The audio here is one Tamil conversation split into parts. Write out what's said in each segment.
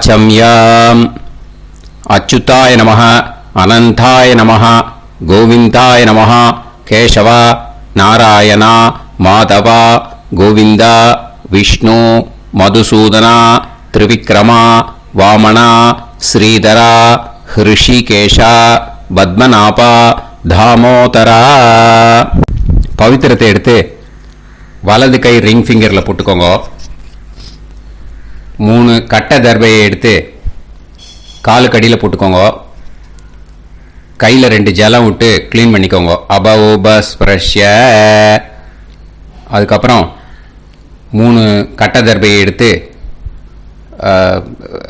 ஆச்சம்யம். அச்சுதாய நமஹ, அனந்தாய நமஹ, கோவிந்தாய நமஹ, கேசவ, நாராயணா, மாதவா, கோவிந்தா, விஷ்ணு, மதுசூதனா, திரிவிக்ரமா, வாமனா, ஸ்ரீதரா, ஹிருஷிகேஷா, பத்மநாபா, தாமோதரா. பவித்திரத்தை எடுத்து வலது கை ரிங் ஃபிங்கரில் போட்டுக்கோங்க. 3 கட்டை தர்பையை எடுத்து காலுக்கடியில் போட்டுக்கோங்க. கையில் 2 ஜலம் விட்டு க்ளீன் பண்ணிக்கோங்க. அபௌபஸ்பிரஷ்ய. அதுக்கப்புறம் 3 கட்டை தர்பையை எடுத்து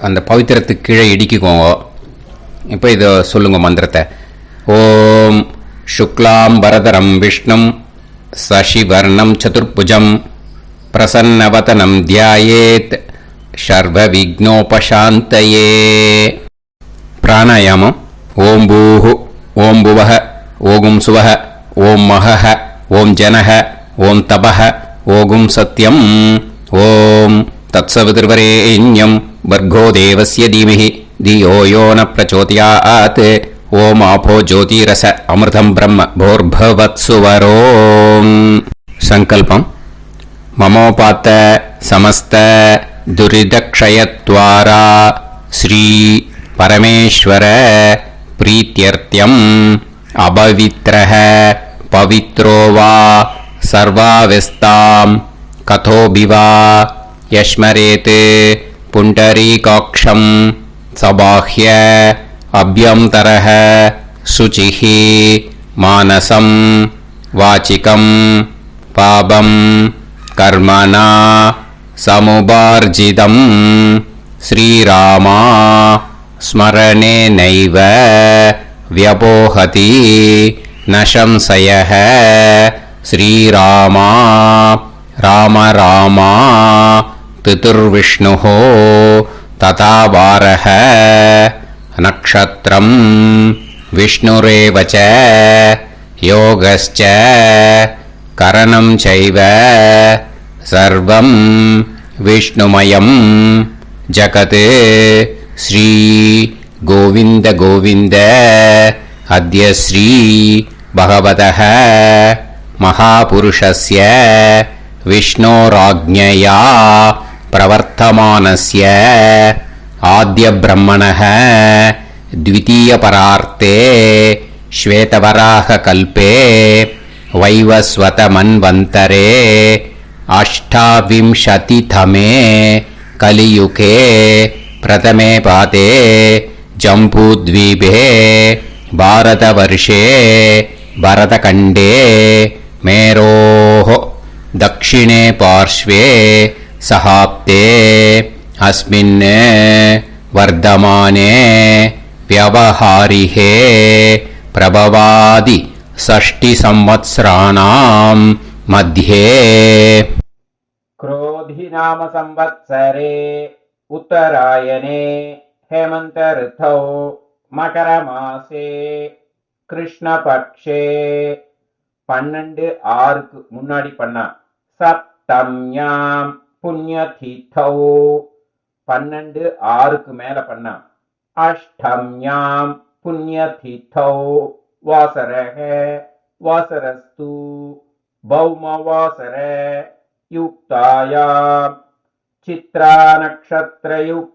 அந்த பவித்திரத்துக்கு கீழே இடிக்கிக்கோங்க. இப்போ இதை சொல்லுங்க மந்திரத்தை. ஓம் சுக்லாம் வரதரம் விஷ்ணும் சசிவர்ணம் சதுர்புஜம் பிரசன்னவதனம் தியாயேத் சர்வ விக்னோபசாந்தயே. பிராணாயாமம். ஓம் பூஹு, ஓம் புவஹ, ஓகும் சுவஹ, ஓம் மஹஹ, ஓம் ஜனஹ, ஓம் தபஹ, ஓகும் சத்யம். ஓம் தத்சவிதுர்வரேண்யம் வர்கோ தேவஸ்ய தீமஹி தியோ யோ ந பிரச்சோதயாத். ஓம் ஆபோ ஜோதிரச அமிர்தம் பிரம்ம போர்பவத்சுவரோம். சங்கல்பம். மமோபாத்த சமஸ்த துரிதக்ஷயத்வாரா ஸ்ரீ பரமேஸ்வர பிரீத்யர்த்தியம் அபவித்ரஹ பவித்ரோ வா சர்வாவஸ்தாம் கதோபிவா யஸ்மரேத் புண்டரீகாக்ஷம் சபாஹ்ய அப்யந்தரஹ சுசிஹி மானசம் வாச்சிகம் பாபம் கர்மணா சமுபார்ஜிதம் ஸ்ரீராமா ஸ்மரணேனைவ வ்யபோஹதி நசம்சயஹ. ஸ்ரீராமா ராம ராமா பிதுர்விஷ்ணுஹோ ததா வாரஹ. நக்ஷத்ரம் விஷ்ணுரேவச யோகஸ்ச கரணம் சைவ சர்வம் விஷ்ணுமயம் ஜகத். ஸ்ரீ கோவிந்த கோவிந்த அத்ய ஸ்ரீ பகவதः மகாபுருஷஸ்ய விஷ்ணோராஜ்ஞயா பிரவர்த்தமானஸ்ய ஆத்ய பிரம்மணः द्वितीयपरार्ते श्वेतवराह कल्पे वैवस्वत मन्वन्तरे अष्टाविंशतितमे कलियुगे प्रथमे पादे जम्बूद्वीपे भारतवर्षे भरतखण्डे मेरोः दक्षिणे पार्श्वे सहाब्दे अस्मिन् वर्धमाने व्यवहारिहे प्रभवादि 60 संवत्सराणां मध्ये क्रोधी नाम संवत्सरे उत्तरायणे हेमंत ऋतौ मकर मासे कृष्णपक्षे 12/6 முன்னாடி பண்ணா சப்தம்யாம் புண்ணியதிதௌ 12/6 மேல பண்ணா அஷ்டம்யாம் புண்ணியதிதௌ வாசரஹ வாசரஸ்து பௌமவாசர யுக்தாயாம் சித்ரா நக்ஷத்ரயுக்தாயாம்.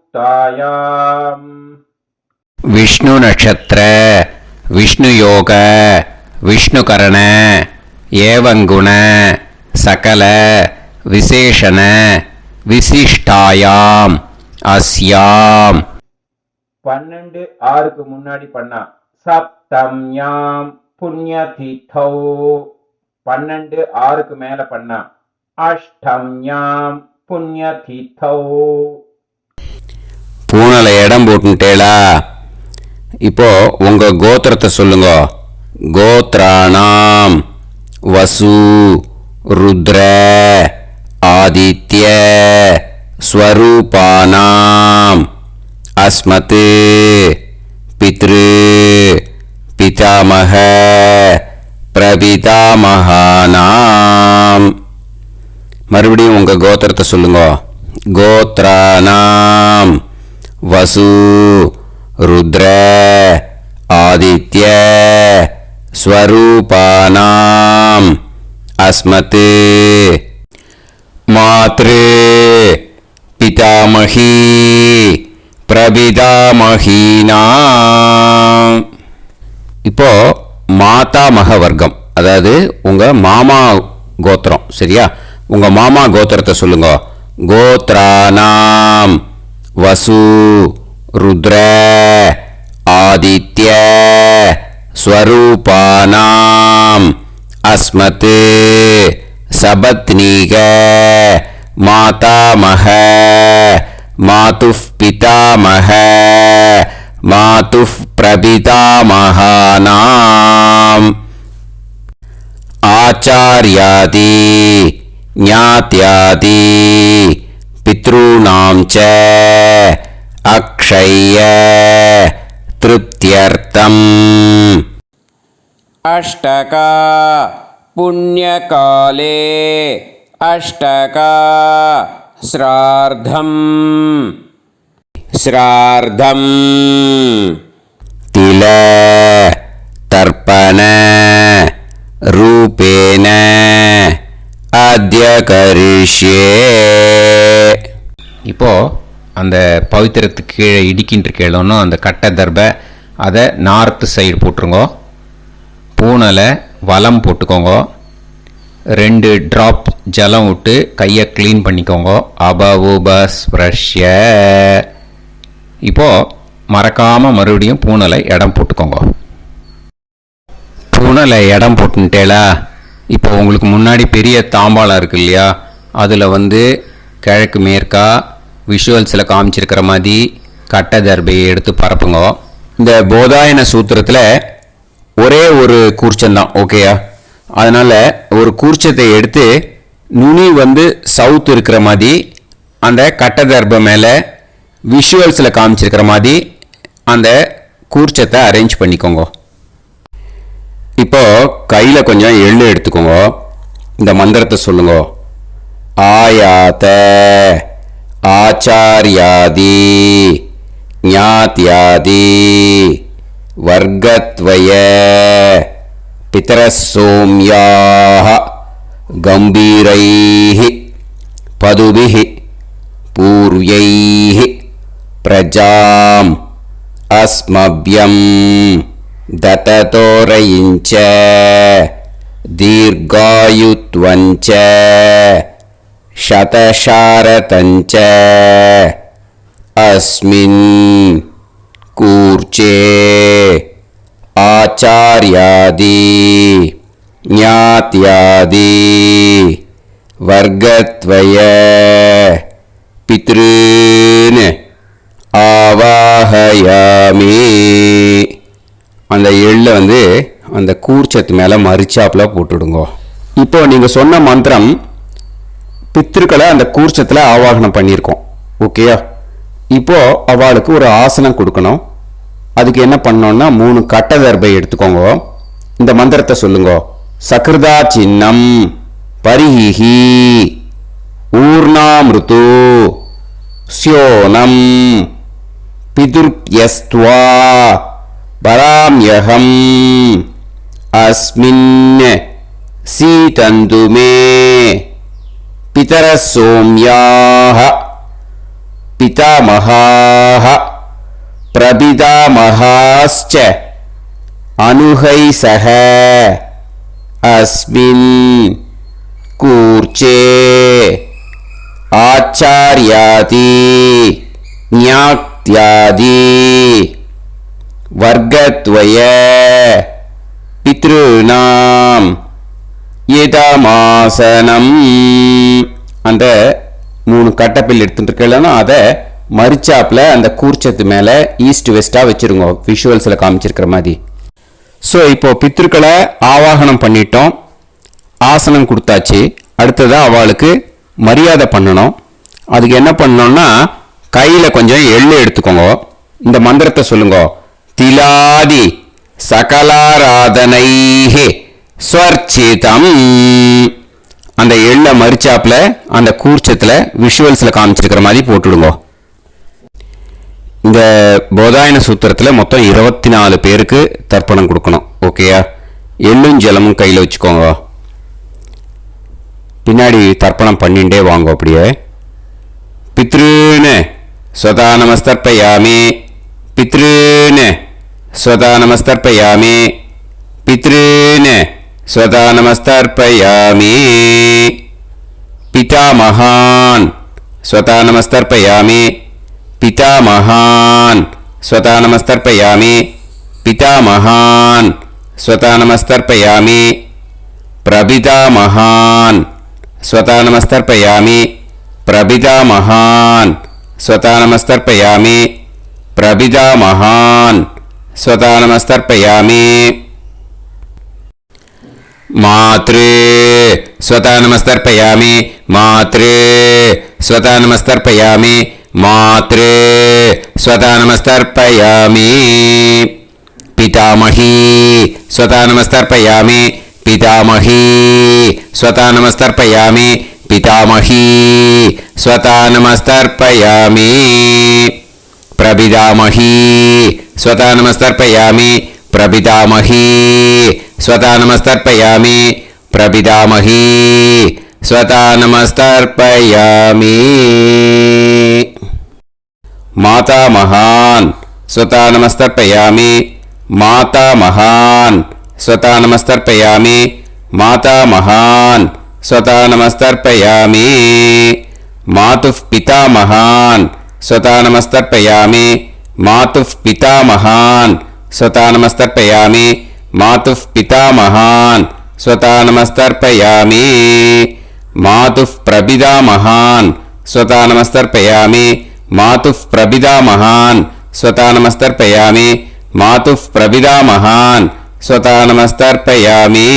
விஷ்ணு நட்சத்திர விஷ்ணு யோக விஷ்ணுகரண ஏவங்குண சகல விசேஷண விசிஷ்டாயாம் அஸ்யாம். 12/6 முன்னாடி பண்ணா சப்தம்யாம் புண்ணியதிதௌ 12/6 மேல பண்ணா அஷ்டம்யாம் புண்ணியதிதௌ. பூனலை இடம் போட்டுட்டேளா? இப்போ உங்க கோத்திரத்தை சொல்லுங்க. கோத்ராணாம் வசு ருத்ர ஆதித்ய ஸ்வரூபானாம் அஸ்மத் பித்ரு பிதாமக பிரபிதாமகானாம். மறுபடியும் உங்க கோத்திரத்தை சொல்லுங்க. கோத்ராணாம் வசு ருத்ர ஆதித்ய ஸ்வரூபானாம் அஸ்மத் மாத்ரு பிதாமகி பிரபிதாமகீனாம். இப்போ மாதாமக வர்க்கம், அதாவது உங்க மாமா கோத்திரம். சரியா? உங்க மாமா கோத்திரத்தை சொல்லுங்க. கோத்ரானாம் வசு ருத்ர ஆதித்ய ஸ்வரூபானாம் அஸ்மத் சபத்னீக மாதாமக மாதுஃப் பிதாமக மாதுஃப் பிரபிதாமகானாம் ஆச்சார்யாதி ஞாத்யாதி பித்ருணாம் ச அக்ஷய திருப்தியர்த்தம். அஷ்டகா புண்ணியகாலே அஷ்டகா ஸ்ரார்த்தம் ஸ்ரார்த்தம் தில தர்ப்பண ரூபேன அத்ய கரிஷ்யே. இப்போ அந்த பவித்திரத்துக்கு கீழே இடிக்கின்ற கீழோன்னு அந்த கட்டை தர்பை அதை நார்த்து சைடு போட்டுருங்கோ. பூனலை வலம் போட்டுக்கோங்க. 2 ட்ராப் ஜலம் விட்டு கையை க்ளீன் பண்ணிக்கோங்க. அபவுபஸ்பிரஷ்ய. இப்போ மறக்காம மறுபடியும் பூனலை இடம் போட்டுக்கோங்க. பூனலை இடம் போட்டுட்டேலா? இப்போ உங்களுக்கு முன்னாடி பெரிய தாம்பாளம் இருக்கு இல்லையா, அதில் கிழக்கு மேற்கா விஷுவல்ஸில் காமிச்சிருக்கிற மாதிரி கட்டை தர்பையை எடுத்து பரப்புங்க. இந்த போதாயன சூத்திரத்தில் ஒரே ஒரு கூர்ச்சந்தான், ஓகேயா? அதனால் ஒரு கூர்ச்சத்தை எடுத்து நுனி சவுத் இருக்கிற மாதிரி அந்த கட்டை தர்பை மேலே விஷுவல்ஸில் காமிச்சிருக்கிற மாதிரி அந்த கூர்ச்சத்தை அரேஞ்ச் பண்ணிக்கோங்க. இப்போ கையில் கொஞ்சம் எள்ளு எடுத்துக்கோங்க. இந்த மந்திரத்தை சொல்லுங்க. ஆயாத ஆச்சார்யாதி ஞாத்யாதி வர்க்கத்வய பிதரசோம்யாஹ கம்பீரைஹி பதுபிஹி பூர்வைஹி பிரஜாம் அஸ்மப்யம் தததோரயிஞ்ச தீர்காயுத்வஞ்ச சதசாரதஞ்ச அஸ்மின் கூர்ச்சே ஆச்சார்யாதி ஞாத்யாதி வர்க்கத்வய பித்ருன் ஆவாஹயாமி. அந்த எள்ளை அந்த கூர்ச்சத்து மேலே மரிச்சாப்பில் போட்டுடுங்க. இப்போ நீங்கள் சொன்ன மந்திரம் பித்ருக்களை அந்த கூர்ச்சத்தில் ஆவாகனம் பண்ணியிருக்கோம், ஓகேயா? இப்போ அவளுக்கு ஒரு ஆசனம் கொடுக்கணும். அதுக்கு என்ன பண்ணோம்னா 3 கட்டை தர்பை எடுத்துக்கோங்க. இந்த மந்திரத்தை சொல்லுங்க. சக்ருதா சின்னம் பரிஹி ஊர்ணாமிருத்து ஸ்யோனம் பிதுர்யஸ்த்வா பராம்யகம் அஸ்மின் சீதந்து மே பிதரசோம்யாஹ பிதாமகாஹ பிரபிதாமகாஸ்ச அனுகைசஹ அஸ்மின் கூர்ச்சே ஆச்சார்யாதி ஞாத்யாதி வர்க்கத்வய பித்ருநாம் இதமாசனம். அந்த 3 கட்டப்பில் எடுத்துட்டு இருக்கலன்னா அதை மரிச்சாப்பில் அந்த கூர்ச்சத்து மேலே ஈஸ்ட் வெஸ்ட்டாக வச்சுருங்க, விஷுவல்ஸில் காமிச்சிருக்கிற மாதிரி. ஸோ இப்போ பித்ருக்களை ஆவாகனம் பண்ணிட்டோம், ஆசனம் கொடுத்தாச்சு. அடுத்ததாக அவளுக்கு மரியாதை பண்ணணும். அதுக்கு என்ன பண்ணணும்னா கையில் கொஞ்சம் எள்ளு எடுத்துக்கோங்க. இந்த மந்திரத்தை சொல்லுங்க. திலாதி சகலாராதனைஹி ஸ்வர்ச்சிதம். அந்த எள்ள மரிச்சாப்பில் அந்த கூர்ச்சத்தில் விஷுவல்ஸில் காமிச்சிருக்கிற மாதிரி போட்டுடுங்க. இந்த போதாயன சூத்திரத்தில் மொத்தம் 24 பேருக்கு தர்ப்பணம் கொடுக்கணும். ஓகேயா? எள்ளும் ஜலமும் கையில் வச்சுக்கோங்க. பின்னாடி தர்ப்பணம் பண்ணிண்டே வாங்க. அப்படியே பித்ருன்னு ஸ்வதா நமஸ்தர்ப்பயாமி, பித்ருன்னு ஸ்வதா நமஸ்தர்ப்பயாமி, பித்ருன்னு ஸ்வதா நமஸ்தர்ப்பயாமி, பிதாமகான் ஸ்வதா நமஸ்தர்ப்பயாமி, पितामहान् स्वता नमस्तर्पयामि, पितामहान् स्वता नमस्तर्पयामि, प्रपितामहान् स्वता नमस्तर्पयामि, प्रपितामहान् स्वता नमस्तर्पयामि, प्रपितामहान् स्वता नमस्तर्पयामि, मातृ स्वता नमस्तर्पयामि, मातृ स्वता नमस्तर्पयामि, मातृ स्वता नमस्तर्पयामि, पितामही स्वता नमस्तर्पयामि, पितामही स्वता नमस्तर्पयामि, पितामही स्वता नमस्तर्पयामि, प्रपितामही स्वता नमस्तर्पयामि, प्रपितामही स्वता नमस्तर्पयामि, प्रपितामही स्वता नमस्तर्पयामि, मातामहान् स्वता नमस्तर्पयामि, मातामहान् स्वता नमस्तर्पयामि, मातामहान् स्वता नमस्तर्पयामि, मातुः पितामहान् स्वता नमस्तर्पयामि, मातुः पितामहान् स्वता नमस्तर्पयामि, मातुः पितामहान् स्वता नमस्तर्पयामि, मातुः प्रपितामहान् स्वता नमस्तर्पयामि, मातुः प्रपितामहान् स्वता नमस्तर्पयामि, मातुः प्रपितामहान् स्वता नमस्तर्पयामि,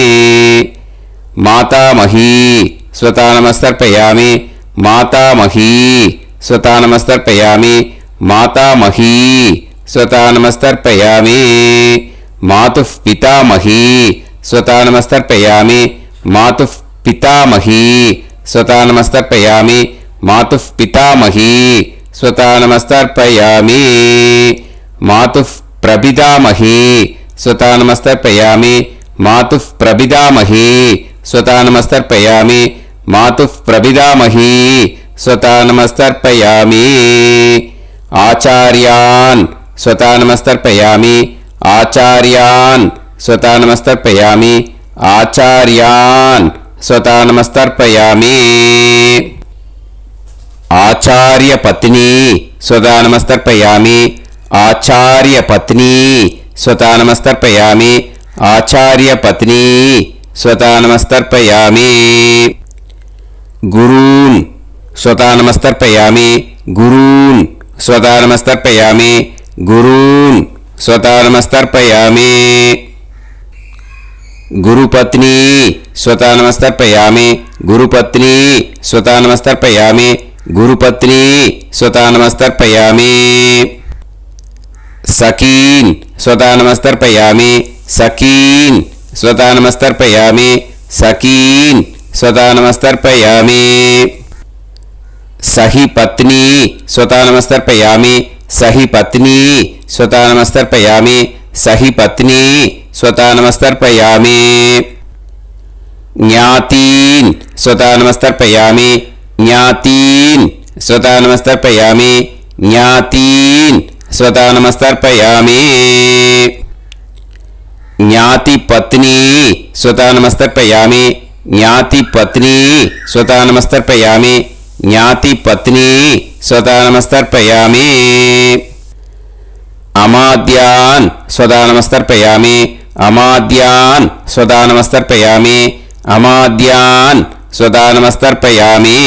मातामही स्वता नमस्तर्पयामि, मातामही स्वता नमस्तर्पयामि, मातामही स्वता नमस्तर्पयामि, मातुः पितामही स्वता नमस्तर्पयामि, मातुः पितामही स्वता नमस्तर्पयामि, मातुः पितामही स्वता नमस्तर्पयामि, मातुः प्रपितामही स्वता नमस्तर्पयामि, मातुः प्रपितामही स्वता नमस्तर्पयामि, मातुः प्रपितामही स्वता नमस्तर्पयामि, आचार्यान् स्वता नमस्तर्पयामि, आचार्यान् स्वता नमस्तर्पयामि, आचार्यान् स्वता नमस्तर्पयामि, आचार्यपत्नी स्वता नमस्तर्पयामि, आचार्यपत्नी स्वता नमस्तर्पयामि, आचार्यपत्नी स्वता नमस्तर्पयामि, गुरून् स्वता नमस्तर्पयामि, गुरून् स्वता नमस्तर्पयामि, गुरून् स्वता नमस्तर्पयामि, गुरुपत्नी स्वता नमस्तर्पयामि, गुरुपत्नी स्वता नमस्तर्पयामि, गुरुपत्नी स्वता नमस्तर्पयामि, सखीन् स्वता नमस्तर्पयामि, सखीन् स्वता नमस्तर्पयामि, सखीन् स्वता नमस्तर्पयामि, सही पत्नी स्वता नमस्तर्पयामि, सही पत्नी स्वता नमस्तर्पयामि, सही पत्नी स्वता नमस्तर्पयामि, ज्ञातीन् स्वता नमस्तर्पयामि, ज्ञातीन् स्वता नमस्तर्पयामि, ज्ञातीन् स्वता नमस्तर्पयामि, ज्ञातिपत्नी स्वता नमस्तर्पयामि, ज्ञातिपत्नी स्वता नमस्तर्पयामि, ज्ञातिपत्नी स्वता नमस्तर्पयामि, अमाद्यान् स्वता नमस्तर्पयामि, अमाद्यान् स्वता नमस्तर्पयामि, अमाद्यान् स्वता नमस्तर्पयामि,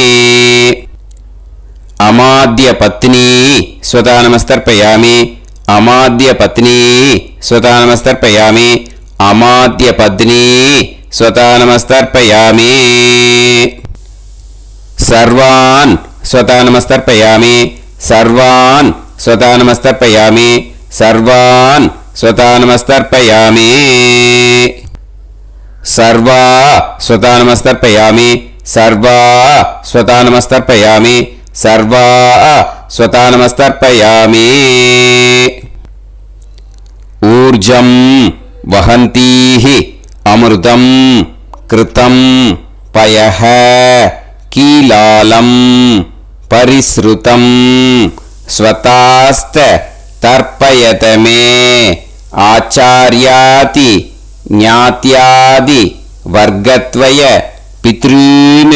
अमाद्यपत्नी स्वता नमस्तर्पयामि, अमाद्यपत्नी स्वता नमस्तर्पयामि, अमाद्यपत्नी स्वता नमस्तर्पयामि, सर्वान् स्वता नमस्तर्पयामि, सर्वान् स्वता नमस्तर्पयामि, सर्वान् स्वता नमस्तर्पयामि, सर्वा स्वता नमस्तर्पयामि, सर्वा स्वता नमस्तर्पयामि, सर्वा स्वतानमस्तर्पयामि ऊर्जं वहन्तीः अमृतं कृतं पयः कीलालं परिसृतं स्वतास्त तर्पयत मे आचार्याति ज्ञात्यादि वर्गत्वय पितॄन्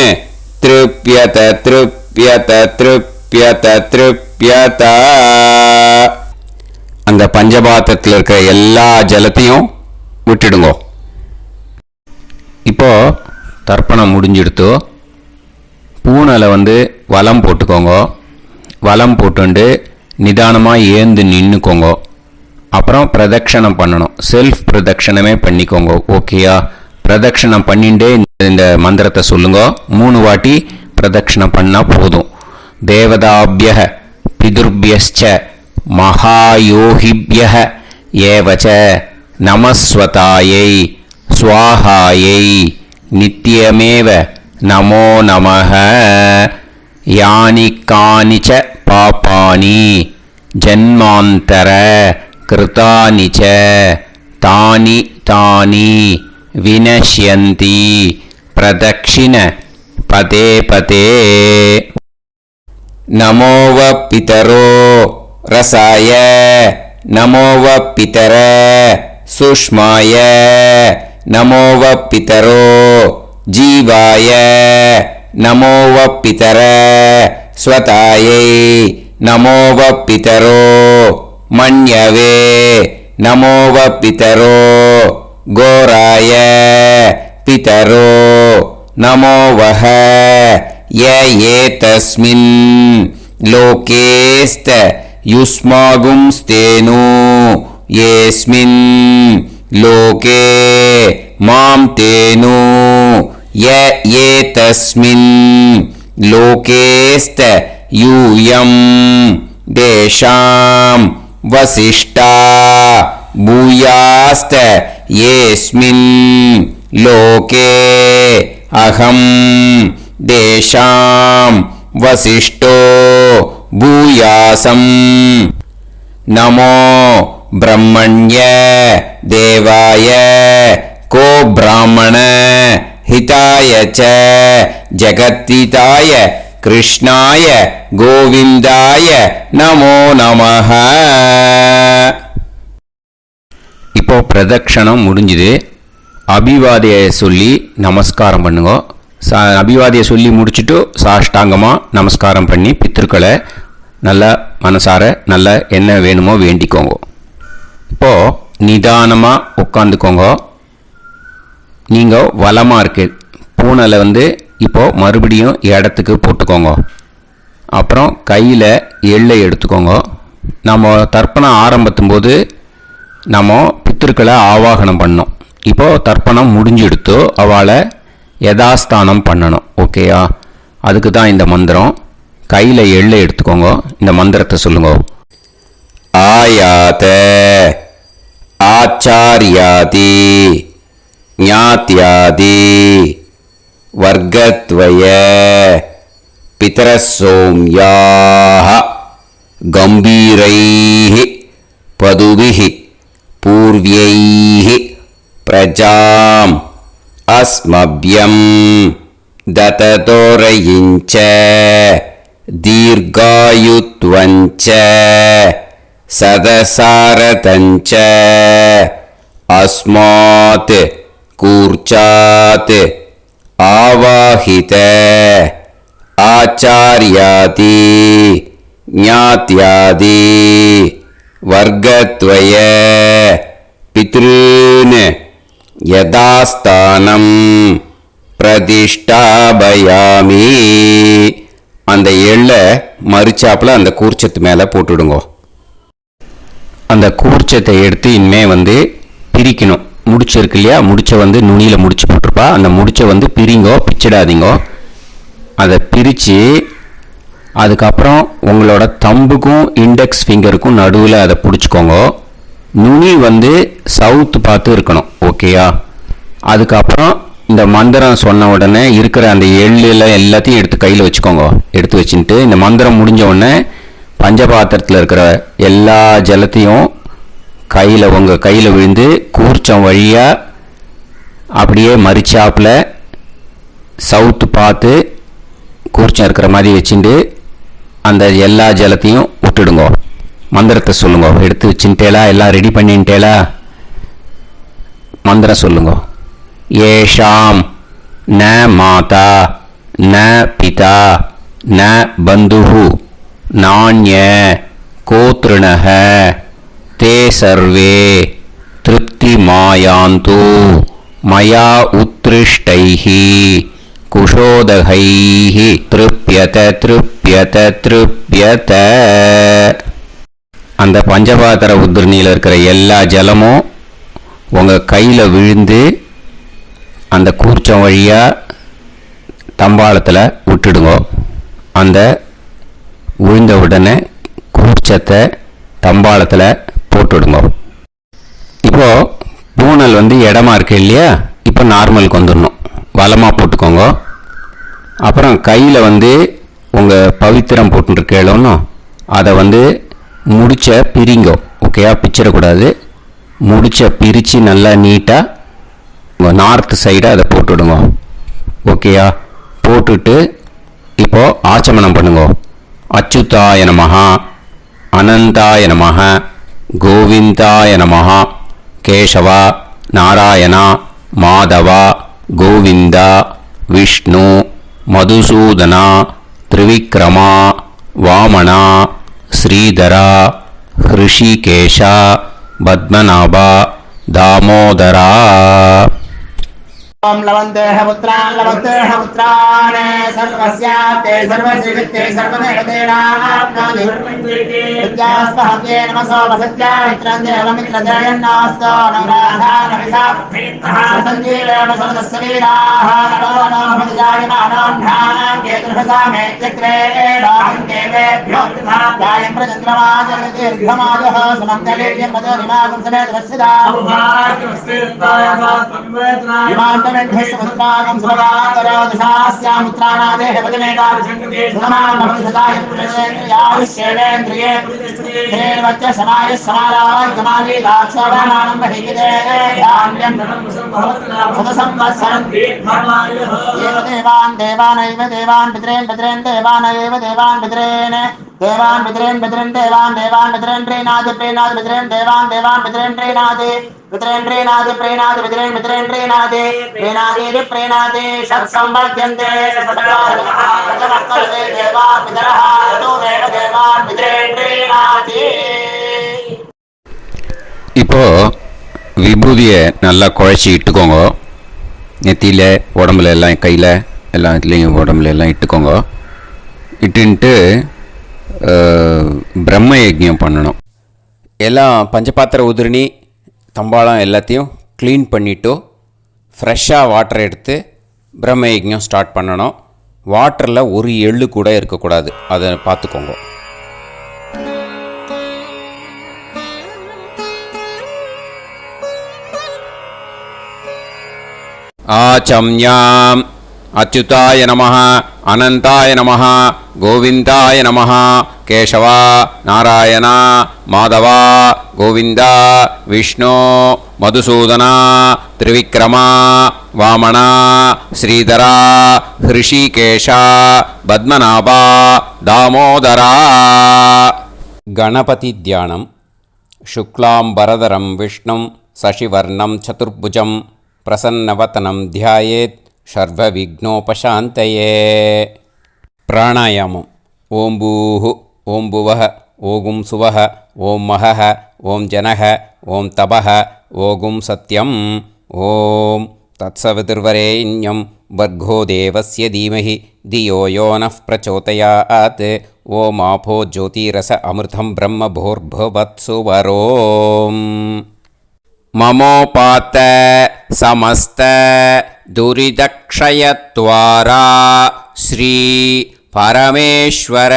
तृप्यत तृप्यत तृप्यत तृप्यत அந்த பஞ்சபாத்திரத்தில் இருக்கிற எல்லா ஜலத்தையும் விட்டுடுங்க. இப்போ தர்ப்பணம் முடிஞ்சிடுத்து. பூனலை வலம் போட்டுக்கோங்க. வலம் போட்டுண்டு நிதானமாக ஏந்து நின்றுக்கோங்க. அப்புறம் பிரதட்சணம் பண்ணணும். செல்ஃப் பிரதட்சணமே பண்ணிக்கோங்க. ஓகேயா? பிரதட்சணம் பண்ணிண்டே இந்த மந்திரத்தை சொல்லுங்க. 3 வாட்டி பிரதட்சணம் பண்ணால் போதும். தேவதாபிய பிதுர்பியஸ்ச மகாயோகிபிய ஏவச்ச நமஸ்வதாயை ஸ்வாஹாயை நித்யமேவ நமோ நமஹ யானி கானிச்ச பாபானி ஜன்மாந்தர கிருதானிச்ச தானி தானி வினஷ்யந்தி பிரதக்ஷிண பதே பதே நமோவ பிதரோ ரசாய நமோவ பிதர சுஷ்மாய நமோவ பிதரோ ஜீவாய நமோவ பிதர ஸ்வதாயை நமோவ பிதரோ மன்யவே நமோவ பிதரோ கோராய பிதரோ நமோவஹ ஏதஸ்மின் லோகேஸ்த யுஸ்மாகும்ஸ்தேனு ஏஸ்மின் லோகே மாம் தேனு ஏதஸ்மின் லோகேஸ்த யூயம் தேஷாம் வசிஷ்டா பூயாஸ்த ஏஸ்மின் லோகே அகம் தேஷாம் வசிஷ்டோ பூயாசம் நமோ பிரம்மண்ய தேவாய கோ பிராமண ஹிதாய ச ஜகத்ஹிதாய கிருஷ்ணாய கோவிந்தாய நமோ நமஹ. இப்போ பிரதட்சணம் முடிஞ்சுது. அபிவாதியை சொல்லி நமஸ்காரம் பண்ணுங்க. அபிவாதியை சொல்லி முடிச்சுட்டு சாஷ்டாங்கமாக நமஸ்காரம் பண்ணி பித்திருக்களை நல்லா மனசார நல்லா என்ன வேணுமோ வேண்டிக்கோங்க. இப்போது நிதானமாக உட்காந்துக்கோங்க. நீங்கள் வலமாக இருக்கு பூனலை இப்போது மறுபடியும் இடத்துக்கு போட்டுக்கோங்க. அப்புறம் கையில் எள்ளை எடுத்துக்கோங்க. நம்ம தர்ப்பணம் ஆரம்பித்தும் போது நம்ம பித்திருக்களை ஆவாகனம் பண்ணோம். இப்போது தர்ப்பணம் முடிஞ்செடுத்து அவளை யதாஸ்தானம் பண்ணணும். ஓகேயா? அதுக்கு தான் இந்த மந்திரம். கையில் எள்ளை எடுத்துக்கோங்க. இந்த மந்திரத்தை சொல்லுங்க. ஆயாத ஆச்சாரியாதி ஞாத்யாதி வர்க்கத்வய பிதரசோம்யாஹ கம்பீரைஹி பதுபிஹி பூர்வ்யைஹி பிரஜாம் அஸ்மப்யம் தததோரயிஞ்ச தீர்காயுத்வஞ்ச சதசாரதஞ்ச அஸ்மாத் கூர்ச்சாத் ஆவாஹித ஆச்சார்யாதி ஞாத்யாதி வர்க்கத்வய பித்ருன் யதாஸ்தானம் பிரதிஷ்டாபயாமி. அந்த எள்ளை மறிச்சாப்புல அந்த கூர்ச்சத்து மேலே போட்டுடுங்க. அந்த கூர்ச்சத்தை எடுத்து இனிமே பிரிக்கணும். முடிச்சு இருக்கு இல்லையா? முடிச்சை நுனியில் முடிச்சு போட்டிருப்பா. அந்த முடிச்சை பிரிங்கோ, பிச்சிடாதீங்கோ. அதை பிரித்து அதுக்கப்புறம் உங்களோட தம்புக்கும் இண்டெக்ஸ் ஃபிங்கருக்கும் நடுவில் அதை பிடிச்சிக்கோங்க. நுனி சவுத்து பார்த்து இருக்கணும். ஓகேயா? அதுக்கப்புறம் இந்த மந்திரம் சொன்ன உடனே இருக்கிற அந்த எள்ளில் எல்லாத்தையும் எடுத்து கையில் வச்சுக்கோங்க. எடுத்து வச்சுட்டு இந்த மந்திரம் முடிஞ்ச உடனே பஞ்சபாத்திரத்தில் இருக்கிற எல்லா ஜலத்தையும் உங்கள் கையில் விழுந்து கூர்ச்சம் வழியாக அப்படியே மறிச்சாப்பில் சவுத்து பார்த்து கூர்ச்சம் இருக்கிற மாதிரி வச்சுட்டு அந்த எல்லா ஜலத்தையும் விட்டுடுங்க. மந்திரத்தை சொல்லுங்க. எடுத்து வச்சுட்டேலா? எல்லாம் ரெடி பண்ணிட்டேலா? மந்திரம் சொல்லுங்க. ஏஷாம் ந மாதா ந பிதா ந பந்துஹு நாண்ய கோத்ருணஹ தே சர்வே திருப்தி மாயாந்து மயா உத்ருஷ்டைஹி குஷோதகைஹி திருப்யத திருப்யத திருப்யத. அந்த பஞ்சபாத்திர உதிரணியில் இருக்கிற எல்லா ஜலமும் உங்கள் கையில் விழுந்து அந்த கூர்ச்சம் வழியாக தம்பாளத்தில் விட்டுடுங்க. அந்த விழுந்த உடனே கூர்ச்சத்தை தம்பாளத்தில் போட்டுடுங்க. இப்போது பூனல் இடமா இருக்கு இல்லையா? இப்போ நார்மலுக்கு வந்துடணும். வலமாக போட்டுக்கோங்க. அப்புறம் கையில் உங்கள் பவித்திரம் போட்டுருக்கேளோன்னு அதை முடிச்ச பிரிங்கோ. ஓகேயா? பிச்சிடக்கூடாது. முடிச்ச பிரித்து நல்லா நீட்டாக உங்கள் நார்த் சைடை அதை போட்டுவிடுங்க. ஓகேயா? போட்டுட்டு இப்போது ஆச்சமனம் பண்ணுங்க. அச்சுதாய நமஹ அனந்தாய நமஹ கோவிந்தாய நமஹ கேசவா நாராயணா மாதவா கோவிந்தா விஷ்ணு மதுசூதனா திரிவிக்ரமா வாமனா ஸ்ரீதரா ஹிருஷிகேஷா பத்மநாபா தாமோதரா. ओम लवन्तेह पुत्रान् सर्वस्याते सर्वश्रीवित्ते सर्वदेवतेनाप्नोति विद्यास्पहव्ये नमसो वसत्या मित्रं देवमित्रजयन्नास्तो नवराधानविषा सञ्जीवेन समदस्सवीराः नमो नमः जायमानान्धानां केतुर्भसा मे चक्रे राहं देवेभ्यो जायं प्रचन्द्रमाजर्दीर्घमाजः समन्तलेयं मदोनिमागं समेत वत्सदा इमान्तमेध्यस्वपुत्रागं सुभगान्तरादशास्यामुत्राणादेह पदमेकाभिषङ्कृते समानमभिषदाय पुरुषेन्द्रियाविश्येवेन्द्रिये धेर्वच्च समायः समाराय समाली दाक्षाभानानं बहिगिदे धान्यं सदसंवत्सरं एव देवान् देवान् पितरेन् देवानैव देवान् पितरेन् देवान् पितरेन् देवान् पितरेन् प्रीणाति पितरेन् देवान् पितरेन् प्रीणाति प्रीणाति षट्संवर्ध्यन्ते देवान् पितरः देवान् पितरेन् प्रीणाति. இப்போ விபூதியை நல்லா குழச்சி இட்டுக்கோங்க. நெத்தியில் உடம்புல எல்லாம் கையில் எல்லா இதுலேயும் உடம்புல எல்லாம் இட்டுக்கோங்க. இட்டுன்ட்டு பிரம்ம யஜ்ஞம் பண்ணணும். எல்லாம் பஞ்சபாத்திர உதிரணி தம்பாளம் எல்லாத்தையும் க்ளீன் பண்ணிவிட்டு ஃப்ரெஷ்ஷாக வாட்டர் எடுத்து பிரம்ம யஜ்ஞம் ஸ்டார்ட் பண்ணணும். வாட்டரில் ஒரு எள்ளு கூட இருக்கக்கூடாது. அதை பார்த்துக்கோங்க. ஆச்சம்யாம் அச்சுதாய நமஹ அனந்தாய நமஹ கோவிந்தாய நமஹ கேசவா நாராயணா மாதவா கோவிந்தா விஷ்ணு மதுசூதனா திரிவிக்ரமா வாமனா ஸ்ரீதரா ஹிருஷிகேஷா பத்மநாபா தாமோதரா. கணபதி தியானம். சுக்லாம்பரதரம் விஷ்ணும் சசிவர்ணம் சதுர்புஜம் பிரசன்னவதனம் தியாயேத் சர்வவிக்னோபசாந்தயே. பிராணாயாமம். ஓம் பூஹு ஓம் புவஹ ஓகும் சுவஹ ஓம் மஹஹ ஓம் ஜனஹ ஓம் தபஹ ஓகும் சத்யம். ஓம் தத்சவிதுர்வரேண்யம் வர்கோ தேவஸ்ய தீமஹி தியோ யோ நः பிரச்சோதயாத். ஓம் ஆபோ ஜோதிரஸ அமிர்தம் பிரம்ம பூர்புவத்சு வரோம். மமோபாத்த சமஸ்த துரிதக்ஷயத்வாரா ஸ்ரீ பரமேஸ்வர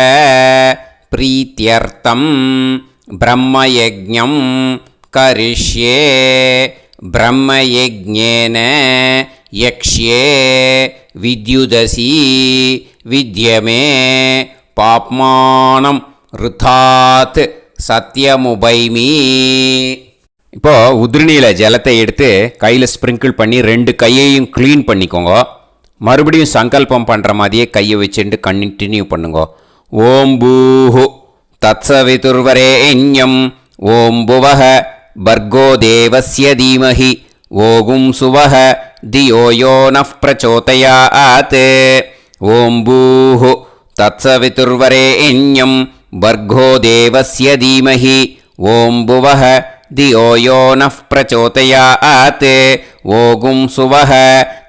பிரீத்யர்த்தம் பிரம்மயஜ்ஞம் கரிஷ்யே. பிரம்மயஜ்ஞேன யக்ஷ்யே வித்யுதசி வித்யமே பாப்மானம் ருத்தாத் சத்யமுபைமி. இப்போது உதிரணியில் ஜலத்தை எடுத்து கையில் ஸ்ப்ரிங்கிள் பண்ணி 2 கையையும் க்ளீன் பண்ணிக்கோங்க. மறுபடியும் சங்கல்பம் பண்ணுற மாதிரியே கையை வச்சுட்டு கண்டினியூ பண்ணுங்க. ஓம் பூஹு தத்சவிதுர்வரேண்யம் ஓம் புவஹ பர்கோ தேவஸ்ய தீமஹி ஓகும் சுவஹ தியோ யோ நஃப் பிரச்சோதயாத். ஓம் பூஹு தத்சவிதுர்வரேண்யம் பர்கோ தேவஸ்ய தீமஹி ஓம் புவஹ தியோ யோ நஃப் பிரச்சோதயாத். ஓகும் சுவஹ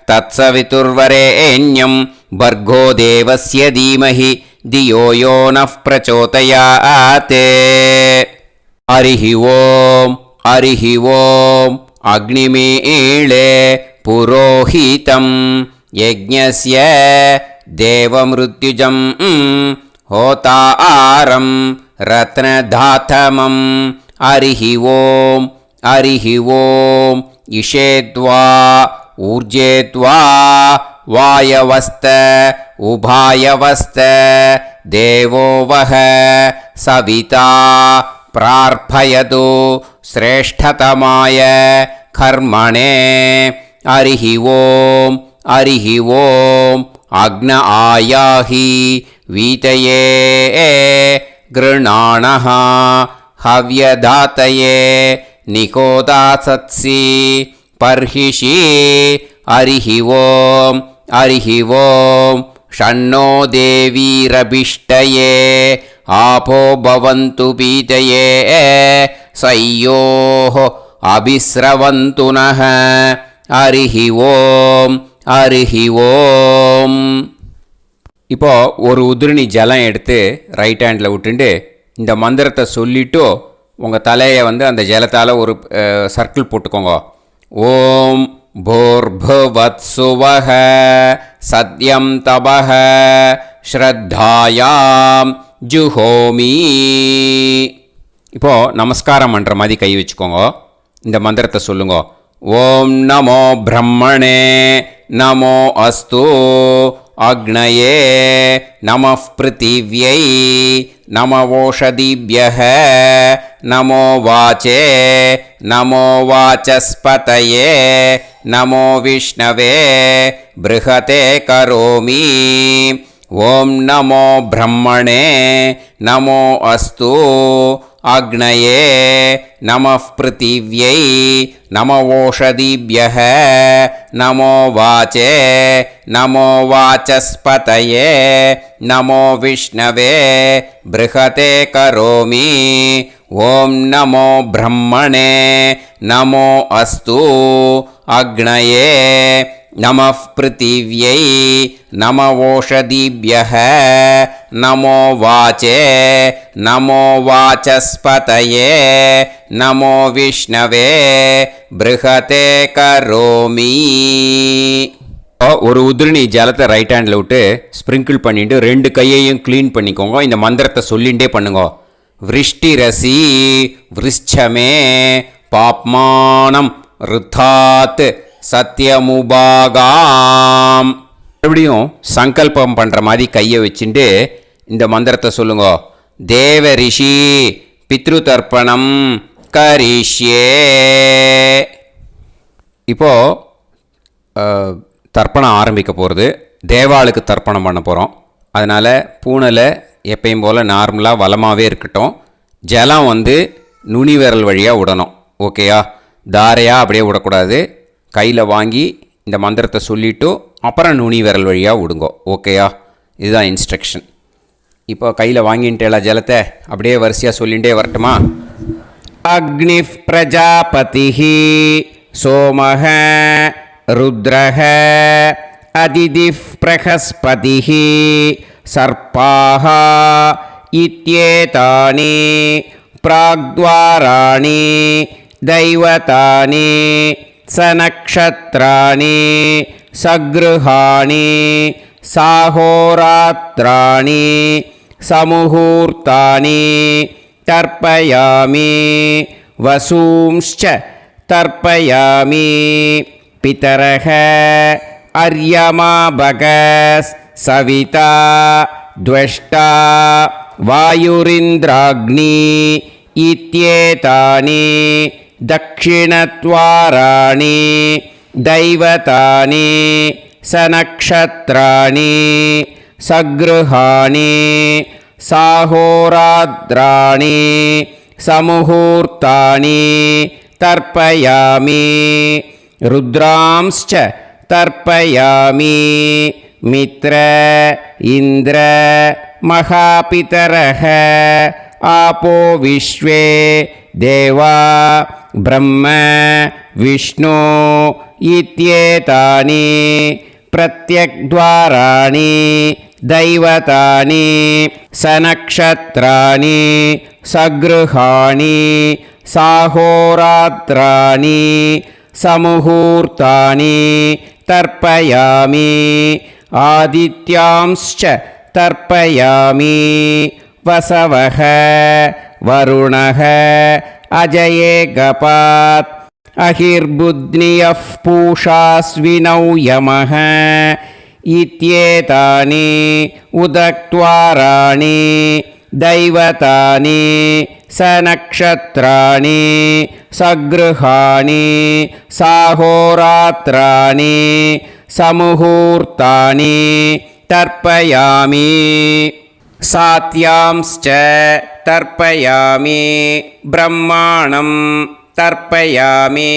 தத்சவிதுர்வரேண்யம் பர்கோ தேவஸ்ய தீமஹி தியோ யோ நஃப் பிரச்சோதயாத். ஹரிஹி ஓம் ஹரிஹி ஓம் அக்னிமீளே புரோஹிதம் யஜ்ஞஸ்ய தேவமிருத்யுஜம் ஹோதாரம் ரத்னதாத்தமம். ஹரிஹி ஓம் ஹரிஹி ஓம் இஷேத்வா ஊர்ஜேத்வா வாயவஸ்த உபாயவஸ்த தேவோ வஹ சவிதா பிரார்ப்பயது ஸ்ரேஷ்டதமாய கர்மணே. ஹரிஹி ஓம் ஹரிஹி ஓம் அக்ன ஆயாஹி வீதயே கிருணாணஹ ஹவ்யதாத்தயே நிகோதாசத்சி பர்ஹிஷி. ஹரிஹி ஓம் ஹரிஹி ஓம் ஷண்ணோ தேவீரபிஷ்டயே ஆபோ பவந்து பீதயே சய்யோஹ அபிஸ்ரவந்து நஹ. ஹரிஹி ஓம் ஹரிஹி ஓம். இப்போ ஒரு உதிரணி ஜலம் எடுத்து ரைட் ஹேண்டில் விட்டுண்டு இந்த மந்திரத்தை சொல்லிவிட்டு உங்கள் தலையை அந்த ஜலத்தால் ஒரு சர்க்கிள் போட்டுக்கோங்க. ஓம் பூர்புவத்சுவஹ சத்யம் தபஹ ஸ்ரத்தாயாம் ஜுஹோமி. இப்போது நமஸ்காரம் பண்ணுற மாதிரி கை வச்சுக்கோங்க. இந்த மந்திரத்தை சொல்லுங்க. ஓம் நமோ பிரம்மணே நமோ அஸ்து அக்னயே நமः பிருத்திவ்யை நமவோஷதிभ्यः நமோ வாச்சே நமோ வாசஸ்பதயே நமோ விஷ்ணவே ப்ருஹதே கரோமி. ஓம் நமோ பிரம்மணே நமோ அஸ்து அக்னயே நமः பிருத்திவ்யை நமவோஷதிभ्यः நமோ வாச்சே நமோ வாசஸ்பதயே நமோ விஷ்ணவே ப்ருஹதே கரோமி. ஓம் நமோ பிரம்மணே நமோ அஸ்து அக்னயே நமः பிருத்திவ்யை நமவோஷதிभ्यः நமோ வாச்சே நமோ வாசஸ்பதயே நமோ விஷ்ணவே ப்ருஹதே கரோமி. ஒரு உதிரணி ஜலத்தை ரைட் ஹேண்டில் விட்டு ஸ்ப்ரிங்கிள் பண்ணிட்டு 2 கையையும் க்ளீன் பண்ணிக்கோங்க. இந்த மந்திரத்தை சொல்லிகிட்டே பண்ணுங்க. விருஷ்டிரசி விருஷ்சமே பாப்மானம் ருத்தாத் சத்யமுபாகாம். மறுபடியும் சங்கல்பம் பண்ணுற மாதிரி கையை வச்சுட்டு இந்த மந்திரத்தை சொல்லுங்க. தேவ ரிஷி பித்ரு தர்ப்பணம் கரிஷ்யே. இப்போது தர்ப்பணம் ஆரம்பிக்க போகிறது. தேவாளுக்கு தர்ப்பணம் பண்ண போகிறோம். அதனால் பூனலை எப்பயும் போல் நார்மலாக வளமாகவே இருக்கட்டும். ஜலம் நுனி விரல் வழியாக விடணும். ஓகேயா? தாரையாக அப்படியே விடக்கூடாது. கையில் வாங்கி இந்த மந்திரத்தை சொல்லிவிட்டு அப்புறம் நுனி விரல் வழியாக விடுங்கோ. ஓகேயா? இதுதான் இன்ஸ்ட்ரக்ஷன். இப்போ கையில் வாங்கிட்டேல ஜலத்தை அப்படியே வரிசையாக சொல்லிகிட்டே வரட்டுமா? அக்னி பிரஜாபதி சோமஹ ருத்ரஹ அதிதி பிரகஸ்பதி சர்ப்பாஹ இத்யேதானி பிராக்த்வாராணி தைவதானி சநக்ஷத்ராணி சக்ருஹாணி சாஹோராத்ராணி சமுஹூர்த்தானி தர்ப்பயாமி வசூம்ச்ச தர்ப்பயாமி பிதரஹ அர்யமா பகஸ் சவிதா த்வஷ்டா वायुरिन्द्राग्नी इत्येतानि दक्षिणद्वाराणि दैवतानि सनक्षत्राणि सगृहाणि साहोराद्राणि समुहूर्तानि तर्पयामि रुद्रांश्च तर्पयामि मित्र इन्द्र महापितरः आपो विश्वे देवा ब्रह्म विष्णु इत्येतानि प्रत्यग्द्वाराणि दैवतानि सनक्षत्राणि सगृहाणि साहोरात्राणि समुहूर्तानि तर्पयामि आदित्यांश्च तर्पयामि वसवः वरुणः अजयेगपात् अहिर्बुध्नियः पूषास्विनौ यमः इत्येतानि उदक्त्वाराणि दैवतानि सनक्षत्राणि सगृहाणि साहोरात्राणि समुहूर्तानि तर्पयामि सात्यांश्च तर्पयामि ब्रह्माणं तर्पयामि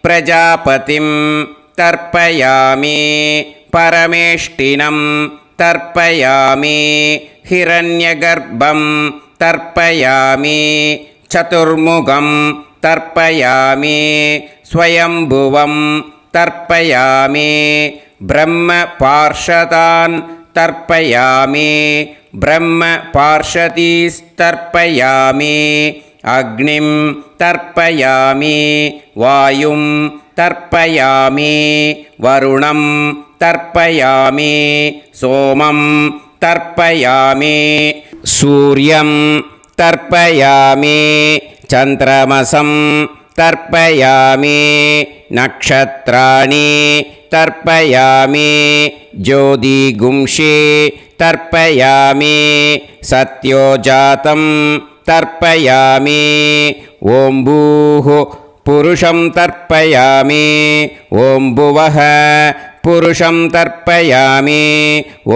प्रजापतिं तर्पयामि परमेष्टिनं तर्पयामि हिरण्यगर्भं तर्पयामि चतुर्मुखं तर्पयामि स्वयंभुवं तर्पयामि ब्रह्मपार्षदान् तर्पयामि ब्रह्मपार्षदीस्तर्पयामि अग्निं तर्पयामि वायुं तर्पयामि वरुणं तर्पयामि सोमं तर्पयामि सूर्यं तर्पयामि चन्द्रमसं तर्पयामि नक्षत्राणि तर्पयामि ज्योतिगुंषि तर्पयामि सत्योजातं तर्पयामि ॐ भूः पुरुषं तर्पयामि ॐ भुवः पुरुषं तर्पयामि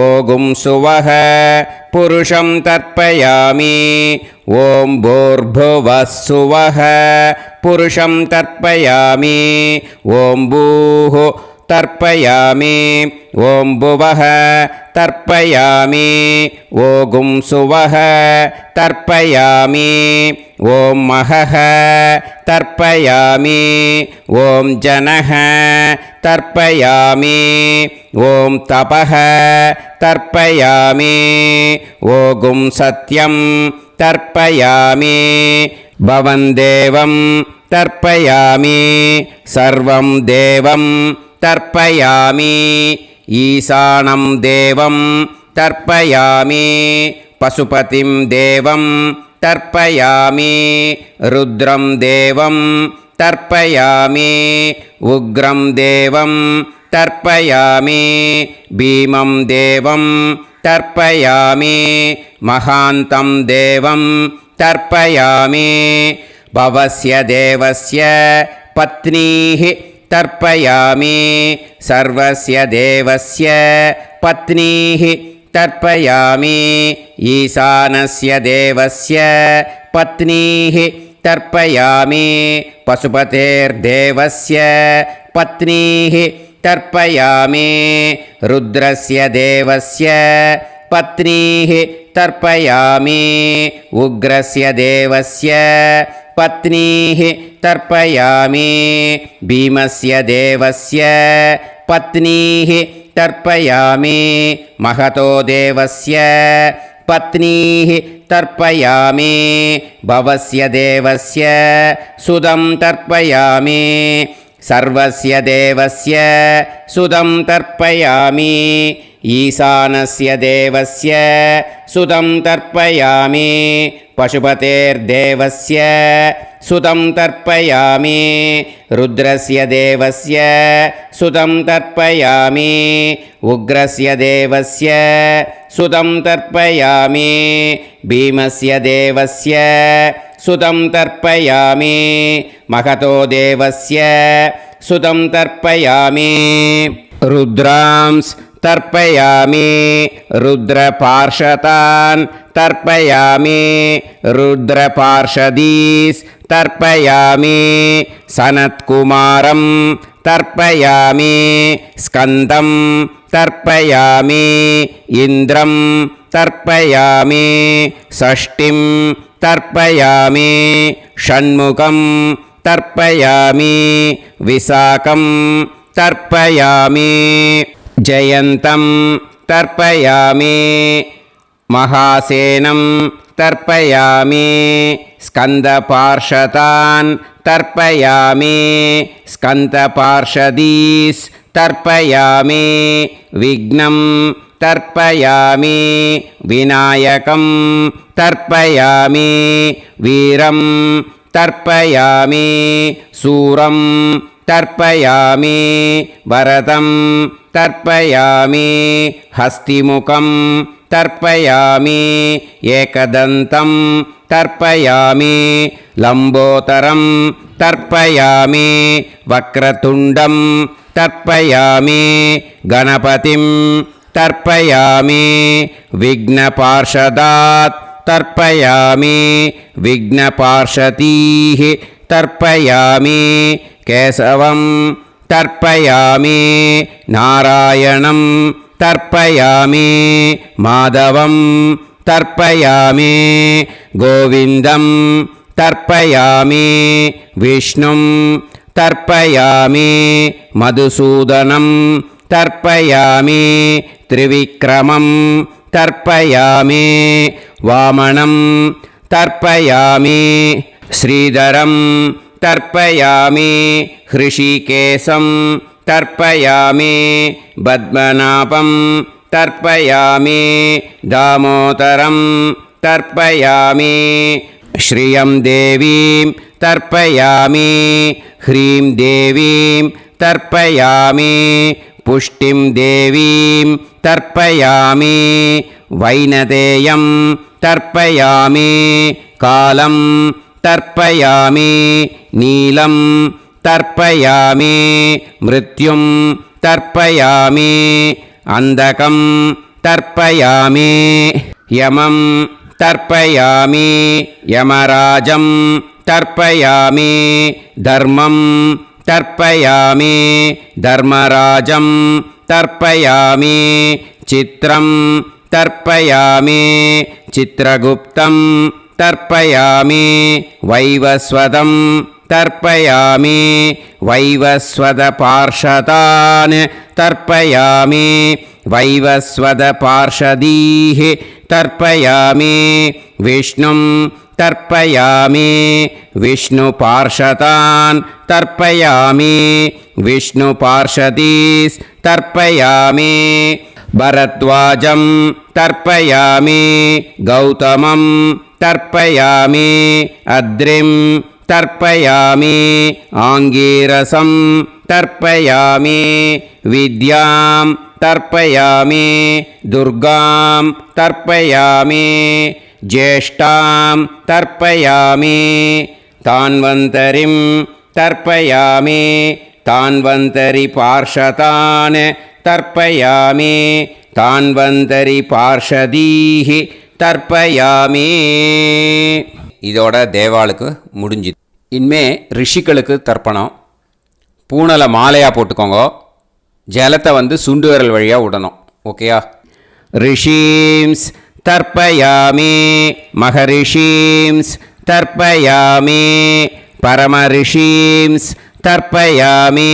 ॐ सुवः पुरुषं तर्पयामि ॐ भूर्भुवः सुवः पुरुषं तर्पयामि ॐ भूः तर्पयामि ॐ भुवः तर्पयामि ॐ सुवः तर्पयामि ॐ महः तर्पयामि ॐ जनः तर्पयामि ॐ तपः तर्पयामि ॐ सत्यं तर्पयामि भवं देवं तर्पयामि सर्वं देवं तर्पयामि ईशानं देवं तर्पयामि पशुपतिं देवं तर्पयामि रुद्रं देवं तर्पयामि उग्रं देवं तर्पयामि भीमं देवं तर्पयामि महान्तं देवं तर्पयामि भवस्य देवस्य पत्नीः तर्पयामि सर्वस्य देवस्य पत्नीः तर्पयामि ईशानस्य देवस्य पत्नीः तर्पयामि पशुपतेर्देवस्य पत्नीः तर्पयामि रुद्रस्य देवस्य पत्नीः तर्पयामि उग्रस्य देवस्य पत्नीः तर्पयामि भीमस्य देवस्य पत्नीः तर्पयामि महतो देवस्य पत्नीः तर्पयामि भवस्य देवस्य सुदं तर्पयामि सर्वस्य देवस्य सुदं तर्पयामि ईशानस्य देवस्य सुदं तर्पयामि पशुपतेर्देवस्य सुतं तर्पयामि रुद्रस्य देवस्य सुतं तर्पयामि उग्रस्य देवस्य सुतं तर्पयामि भीमस्य देवस्य सुतं तर्पयामि महतो देवस्य सुतं तर्पयामि रुद्रांस् तर्पयामि रुद्रपार्षदान् तर्पयामि रुद्रपार्षदीस् तर्पयामि सनत्कुमारं तर्पयामि स्कन्दं तर्पयामि इन्द्रं तर्पयामि षष्टिं तर्पयामि षण्मुखं तर्पयामि विशाखं तर्पयामि जयन्तं तर्पयामि महासेनं तर्पयामि स्कन्दपार्षदान् तर्पयामि स्कन्दपार्षदीस् तर्पयामि विघ्नं तर्पयामि विनायकं तर्पयामि वीरं तर्पयामि सूरं तर्पयामि वरदं तर्पयामि हस्तिमुखं तर्पयामि एकदन्तं तर्पयामि लम्बोदरं तर्पयामि वक्रतुण्डं तर्पयामि गणपतिं तर्पयामि विघ्नपार्षदात् तर्पयामि विघ्नपार्षदीः तर्पयामि केशवं तर्पयामि नारायणं तर्पयामि माधवं तर्पयामि गोविन्दं तर्पयामि विष्णुं तर्पयामि मधुसूदनं तर्पयामि त्रिविक्रमं तर्पयामि वामनं तर्पयामि श्रीधरं तर्पयामि हृषिकेशं तर्पयामि पद्मनाभं तर्पयामि दामोदरं तर्पयामि श्रियं देवीं तर्पयामि ह्रीं देवीं तर्पयामि पुष्टिं देवीं तर्पयामि वैनतेयं तर्पयामि कालं तर्पयामि नीलं तर्पयामि मृत्युं तर्पयामि अन्धकं तर्पयामि यमं तर्पयामि यमराजं तर्पयामि धर्मं तर्पयामि धर्मराजं तर्पयामि चित्रं तर्पयामि चित्रगुप्तं तर्पयामि वैवस्वतं तर्पयामि वैवस्वतपार्षदान् तर्पयामि वैवस्वतपार्षदीः तर्पयामि विष्णुं तर्पयामि विष्णुपार्षदान् तर्पयामि विष्णुपार्षदीस् तर्पयामि भरद्वाजं तर्पयामि गौतमं तर्पयामि अद्रिं तर्पयामि आङ्गीरसं तर्पयामि विद्यां तर्पयामि दुर्गां तर्पयामि ज्येष्ठां तर्पयामि तान्वन्तरिं तर्पयामि तान्वन्तरिपार्षदान् तर्पयामि तान्वन्तरिपार्षदीः தர்ப்பயாமி. இதோட தேவாளுக்கு முடிஞ்சுது. இனிமே ரிஷிகளுக்கு தர்ப்பணம். பூனலை மாலையாக போட்டுக்கோங்க. ஜலத்தை சுண்டு விரல் வழியாக விடணும். ஓகேயா? ரிஷீம்ஸ் தர்ப்பயாமி, மகரிஷீம்ஸ் தர்ப்பயாமி, பரமரிஷீம்ஸ் தர்ப்பயாமி,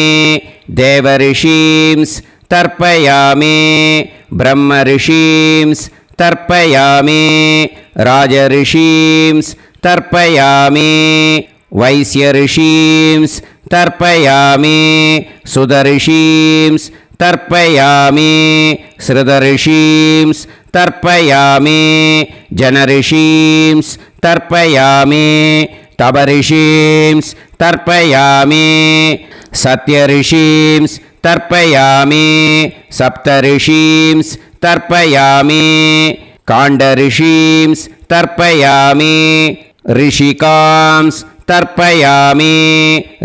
தேவரிஷீம்ஸ் தர்ப்பயாமி, பிரம்மரிஷீம்ஸ் தர்ப்பயாமி, ராஜரிஷீம்ஸ் தர்ப்பயாமி, வைஸ்யரிஷீம்ஸ் தர்ப்பயாமி, சுதரிஷீம்ஸ் தர்ப்பயாமி, ஸ்ருதரிஷீம்ஸ் தர்ப்பயாமி, ஜனரிஷீம்ஸ் தர்ப்பயாமி, तपऋषींस् तर्पयामि सत्यऋषींस् तर्पयामि सप्तऋषींस् तर्पयामि काण्डऋषींस् तर्पयामि ऋषिकांस् तर्पयामि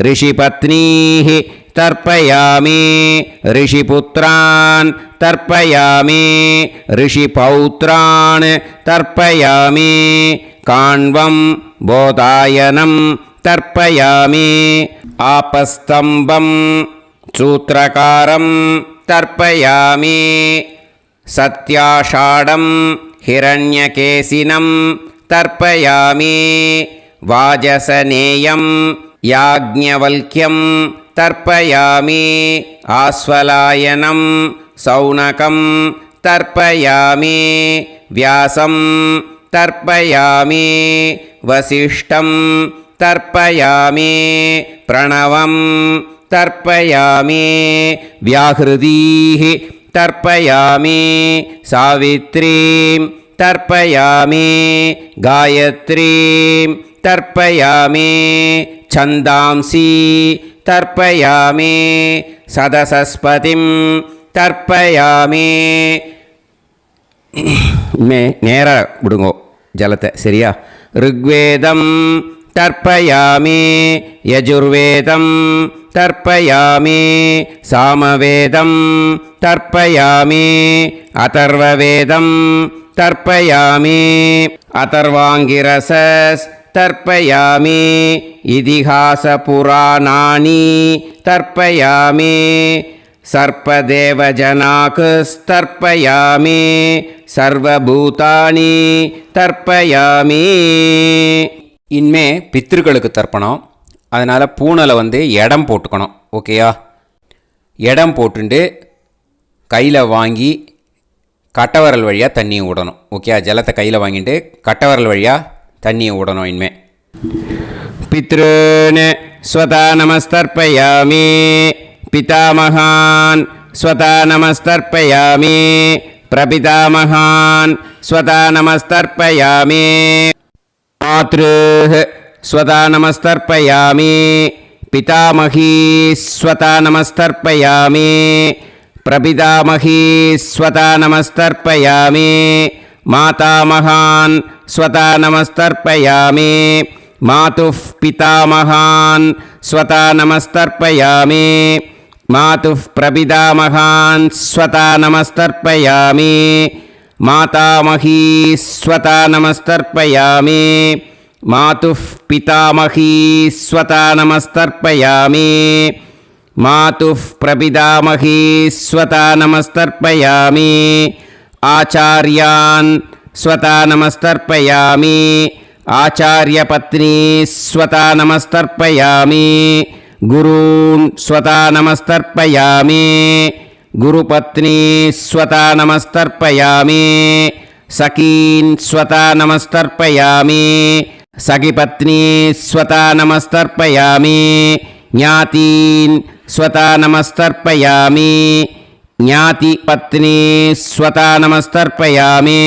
ऋषिपत्नीः तर्पयामि ऋषिपुत्रान् तर्पयामि ऋषिपौत्रान् तर्पयामि काण्वं बोधायनं तर्पयामि आपस्तम्भं सूत्रकारं तर्पयामि सत्याषाढं हिरण्यकेशिनं तर्पयामि वाजसनेयं याज्ञवल्क्यं तर्पयामि आस्वलायनं सौनकं तर्पयामि व्यासं तर्पयामि वसिष्ठं तर्पयामि प्रणवं तर्पयामि व्याहृतीः तर्पयामि सावित्रीं तर्पयामि गायत्रीं तर्पयामि छन्दांसि तर्पयामि सदसस्पतिं तर्पयामि நேரா விடுங்கோ ஜலத்தை சரியா ऋग्वेदं तर्पयामि यजुर्वेदं तर्पयामि सामवेदं तर्पयामि अथर्ववेदं तर्पयामि अथर्वाङ्गिरसस् तर्पयामि इतिहासपुराणानि तर्पयामि सर्पदेवजनाकस्तर्पयामि सर्वभूतानि तर्पयामि இனிமே பித்திருக்களுக்கு தர்ப்பணம். அதனால் பூனலை இடம் போட்டுக்கணும். ஓகேயா? இடம் போட்டுண்டு கையில் வாங்கி கட்டவரல் வழியாக தண்ணியை விடணும். ஓகேயா? ஜலத்தை கையில் வாங்கிட்டு கட்டவரல் வழியாக தண்ணியை விடணும். இனிமே पितॄन् स्वता नमस्तर्पयामि पितामहान् स्वता नमस्तर्पयामि प्रपितामहान् स्वता नमस्तर्पयामि मातृः स्वता नमस्तर्पयामि पितामही स्वता नमस्तर्पयामि प्रपितामही स्वता नमस्तर्पयामि मातामहान् स्वता नमस्तर्पयामि मातुः पितामहान् स्वता नमस्तर्पयामि मातुः प्रपितामहान् स्वता नमस्तर्पयामि मातामही स्वता नमस्तर्पयामि मातुः पितामही स्वता नमस्तर्पयामि मातुः प्रपितामही स्वता नमस्तर्पयामि आचार्यान् स्वता नमस्तर्पयामि आचार्यपत्नी स्वता नमस्तर्पयामि गुरून् स्वता नमस्तर्पयामि गुरुपत्नी स्वता नमस्तर्पयामि सखीन् स्वता नमस्तर्पयामि सखिपत्नी स्वता नमस्तर्पयामि ज्ञातीन् स्वता नमस्तर्पयामि ज्ञातिपत्नी स्वता नमस्तर्पयामि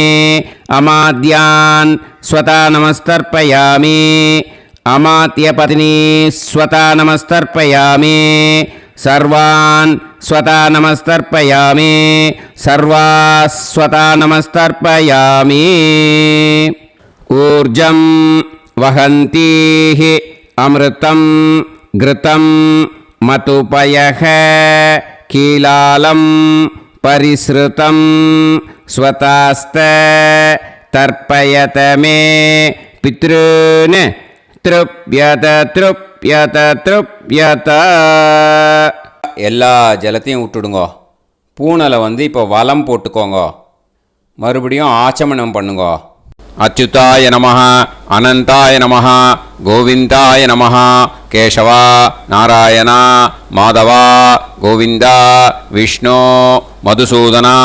अमाद्यान् स्वता नमस्तर्पयामि अमात्यपत्नी स्वता नमस्तर्पयामि सर्वान् स्वता नमस्तर्पयामि सर्वाः स्वता नमस्तर्पयामि ऊर्जं वहन्तीः अमृतं घृतं मतुपयः कीलालं परिसृतं स्वतास्त तर्पयत मे पितॄन् तृप्यत तृप्यत तृप्यत எல்லா ஜலத்தையும் விட்டுடுங்கோ. பூனலை இப்போ வலம் போட்டுக்கோங்க. மறுபடியும் ஆச்சமனம் பண்ணுங்க. அச்சுதாய நமஹ, அனந்தாய நமஹ, கோவிந்தாய நமஹ, கேசவா, நாராயணா, மாதவா, கோவிந்தா, விஷ்ணு, மதுசூதனா,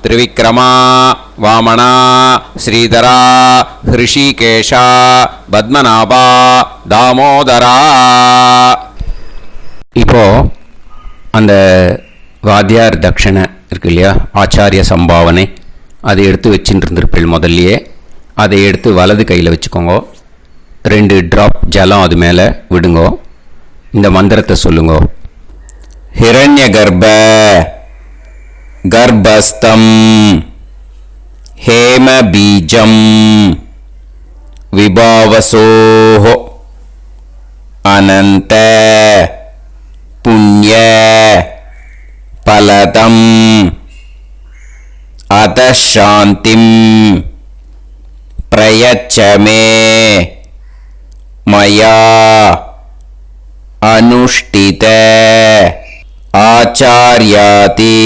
திரிவிக்ரமா, வாமனா, ஸ்ரீதரா, ஹிருஷிகேஷா, பத்மநாபா, தாமோதரா. இப்போ அந்த வாத்தியார் தட்சணை இருக்கு இல்லையா, ஆச்சாரிய சம்பாவனை, அதை எடுத்து வச்சுட்டு இருந்திருப்பேள் முதல்லையே. அதை எடுத்து வலது கையில் வச்சுக்கோங்க. 2 ட்ராப் ஜலம் அது மேலே விடுங்கோ. இந்த மந்திரத்தை சொல்லுங்கோ. ஹிரண்ய கர்ப்ப கர்ப்பஸ்தம் ஹேம பீஜம் விபாவசோஹோ அனந்த புண்ணிய பலதம் அதசாந்திம் பிரயச்சமே மயா அனுஷ்டித ஆச்சார்யாதி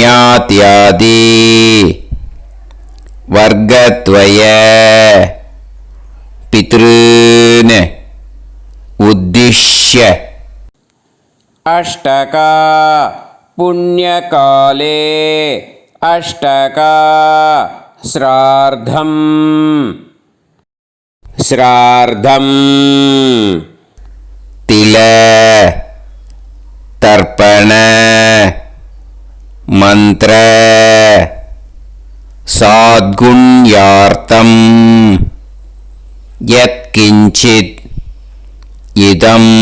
ஞாத்யாதி வர்க்கத்வய பித்ருன் உத்திஷ்ய அஷ்டகா புண்ணியகாலே அஷ்டகா ஸ்ரார்த்தம் ஸ்ரார்த்தம் தில தர்ப்பண மந்திர சாத்குண்யார்த்தம் யத்கிஞ்சித் இதம்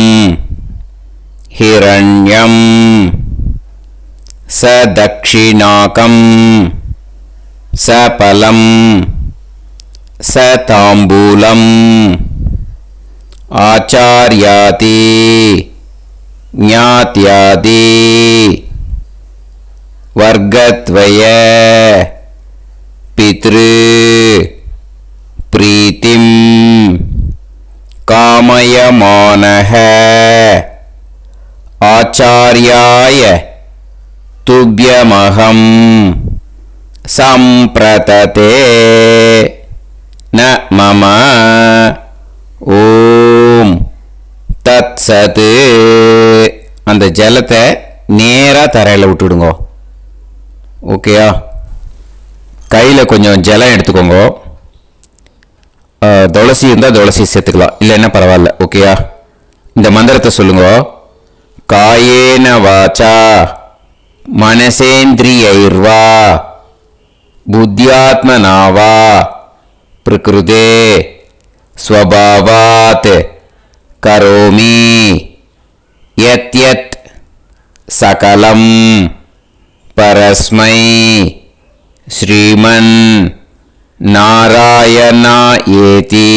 ஹிரண்யம் சதக்ஷிணாகம் சபலம் சதாம்பூலம் ஆச்சார்யாதி ஞாத்யாதி வர்க்கத்வய பித்ரு பிரீத்திம் காமயமானஹ ஆச்சார்யாய துப்யமஹம் சம்பிரததே ந மம ஓம் தத் சத். அந்த ஜலத்தை நேராக தரையில் விட்டுடுங்கோ. ஓகேயா? கையில் கொஞ்சம் ஜலம் எடுத்துக்கோங்க. துளசி இருந்தால் துளசி சேர்த்துக்கலாம், இல்லைன்னா பரவாயில்ல. ஓகேயா? இந்த மந்திரத்தை சொல்லுங்க. காயேன வாச்சா மனசேந்திரியைர்வா புத்தியாத்மனாவா பிரகிருதே ஸ்வபாவாத் கரோமி யத் யத் சகலம் பரஸ்மை ஸ்ரீமன் நாராயணா ஏதி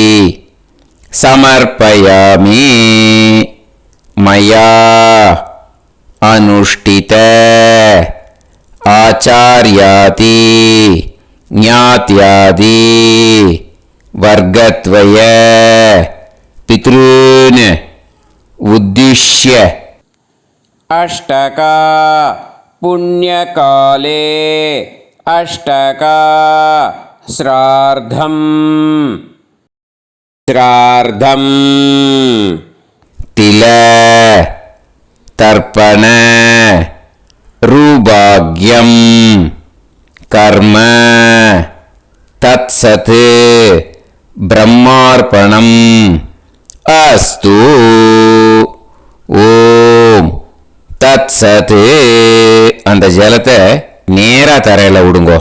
சமர்ப்பயாமி மயா அனுஷ்டித ஆச்சார்யாதி ஞாத்யாதி வர்க்கத்வய பித்ருன் உத்திஷ்ய அஷ்டகா புண்ணியகாலே அஷ்டகா ஸ்ரார்த்தம் ஸ்ரார்த்தம் தில தர்ப்பண ரூபாக்யம் கர்ம தத்சத் பிரம்மார்ப்பணம் அஸ்து. ஓம் தத்சத். அந்த ஜலத்தை நேராக தரையில் விடுங்கோ.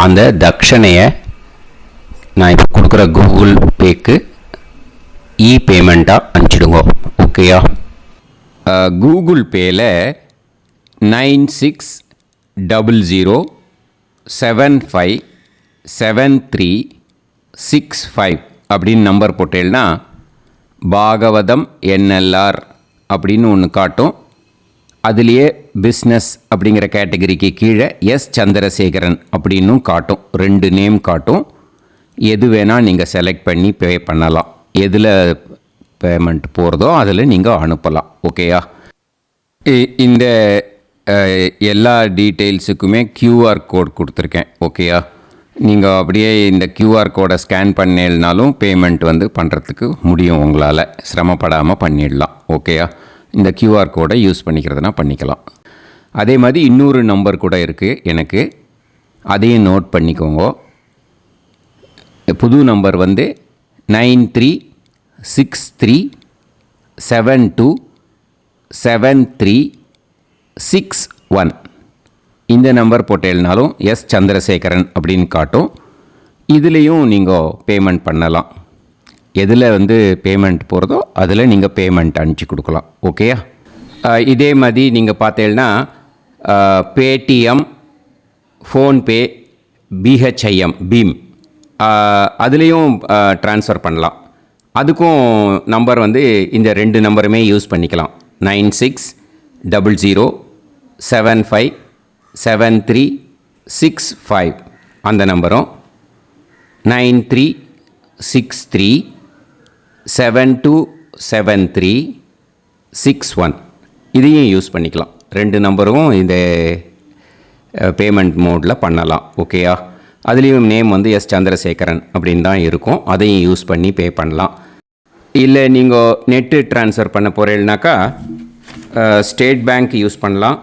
அந்த தட்சணையை நான் இப்போ கொடுக்குற கூகுள் பேக்கு பேமெண்ட்டாக அனுப்பிச்சிடுங்க. ஓகேயா? கூகுள் பேயில் 9600757365 அப்படின்னு நம்பர் போட்டேன்னா பாகவதம் NLR அப்படின்னு ஒன்று காட்டும். அதுலேயே பிஸ்னஸ் அப்படிங்கிற கேட்டகரிக்கு கீழே எஸ் சந்திரசேகரன் அப்படின்னும் காட்டும். 2 நேம் காட்டும். எது வேணால் நீங்கள் செலக்ட் பண்ணி பே பண்ணலாம். எதில் பேமெண்ட் போகிறதோ அதில் நீங்கள் அனுப்பலாம். ஓகேயா? இந்த எல்லா டீட்டெயில்ஸுக்குமே QR கோட் கொடுத்துருக்கேன். ஓகேயா? நீங்கள் அப்படியே இந்த QR கோடை ஸ்கேன் பண்ணேனாலும் பேமெண்ட் பண்ணுறதுக்கு முடியும். உங்களால் சிரமப்படாமல் பண்ணிடலாம். ஓகேயா? இந்த QR கோடை யூஸ் பண்ணிக்கிறதுனா பண்ணிக்கலாம். அதே மாதிரி இன்னொரு நம்பர் கூட இருக்குது எனக்கு, அதையும் நோட் பண்ணிக்கோங்க. புது நம்பர் 9363727361. இந்த நம்பர் போட்டேல்னாலும் எஸ் சந்திரசேகரன் அப்படின்னு காட்டும். இதுலேயும் நீங்கள் பேமெண்ட் பண்ணலாம். எதில் வந்து பேமெண்ட் போகிறதோ அதில் நீங்கள் பேமெண்ட் அனுப்பிச்சி கொடுக்கலாம். ஓகேயா? இதே மாதிரி நீங்கள் பார்த்தீங்கன்னா பேடிஎம், ஃபோன்பே, பிஹெச்ஐஎம், பீம் அதுலேயும் ட்ரான்ஸ்ஃபர் பண்ணலாம். அதுக்கும் நம்பர் வந்து இந்த 2 நம்பருமே யூஸ் பண்ணிக்கலாம். 9600757365 அந்த நம்பரும் 9363727361 இதையும் யூஸ் பண்ணிக்கலாம். 2 நம்பரும் இந்த பேமெண்ட் மோடில் பண்ணலாம். ஓகேயா? அதுலேயும் நேம் வந்து எஸ் சந்திரசேகரன் அப்படின்னு தான் இருக்கும். அதையும் யூஸ் பண்ணி பே பண்ணலாம். இல்லை நீங்கள் நெட்டு ட்ரான்ஸ்ஃபர் பண்ண போகிறீங்கனாக்கா ஸ்டேட் பேங்க் யூஸ் பண்ணலாம்,